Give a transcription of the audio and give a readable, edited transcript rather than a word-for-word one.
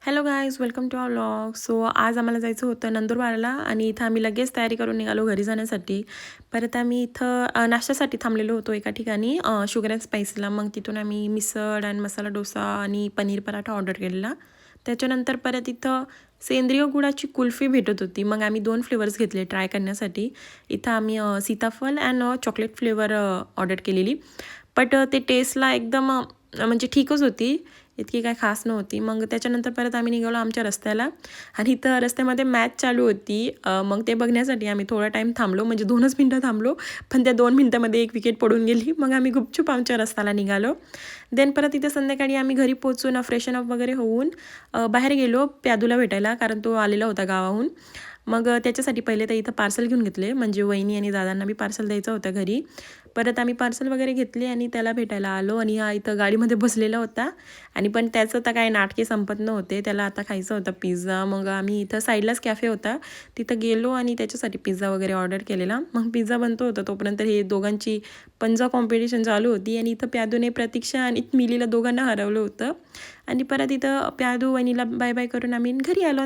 Hello guys, welcome to our vlog. So आज आम्हाला जायचं होतं नंदुरबारला आणि इथं आम्ही लगेच तयारी करून निघालो घरी जाण्यासाठी. परत आम्ही इथं नाश्त्यासाठी थांबलेलो होतो एका ठिकाणी शुगर अँड स्पाईसला. मग तिथून आम्ही मिसळ आणि मसाला डोसा आणि पनीर पराठा ऑर्डर केलेला. त्याच्यानंतर परत इथं सेंद्रिय गुळाची कुल्फी भेटत होती. मग आम्ही 2 फ्लेवर्स घेतले ट्राय करण्यासाठी. इथं आम्ही सीताफळ अँड चॉकलेट फ्लेवर ऑर्डर केलेली. बट ते टेस्टला एकदम म्हणजे ठीकच होती, इतकी काय खास नव्हती. मग त्याच्यानंतर परत आम्ही निघालो आमच्या रस्त्याला आणि इथं रस्त्यामध्ये मॅच चालू होती. मग ते बघण्यासाठी आम्ही थोडा टाईम थांबलो, म्हणजे 2च मिनटं थांबलो. पण त्या 2 मिनटामध्ये एक विकेट पडून गेली. मग आम्ही गुपचूप आमच्या रस्त्याला निघालो. देन परत इथे संध्याकाळी आम्ही घरी पोहोचून फ्रेशन अप वगैरे होऊन बाहेर गेलो प्यादूला भेटायला, कारण तो आलेला होता गावाहून. मग त्याच्यासाठी पहिले तर इथं पार्सल घेऊन घेतले, म्हणजे वहिनी आणि दादांना बी पार्सल द्यायचं होतं घरी. परत आम्ही पार्सल वगैरे घेतले आणि त्याला भेटायला आलो. आणि हा इथं गाडीमध्ये बसलेला होता आणि पण त्याचं तर काय नाटके संपत नव्हते. त्याला आता खायचं होता पिझ्झा. मग आम्ही इथं साईडलाच कॅफे होता, तिथं गेलो आणि त्याच्यासाठी पिझ्झा वगैरे ऑर्डर केलेला. मग पिझ्झा बनतो होता तोपर्यंत हे दोघांची पंजा कॉम्पिटिशन चालू होती. आणि इथं प्यादूने प्रतीक्षा आणि मिलीला दोघांना हरवलं होतं. आणि परत इथं प्यादू वहिनीला बाय बाय करून आम्ही घरी आलो.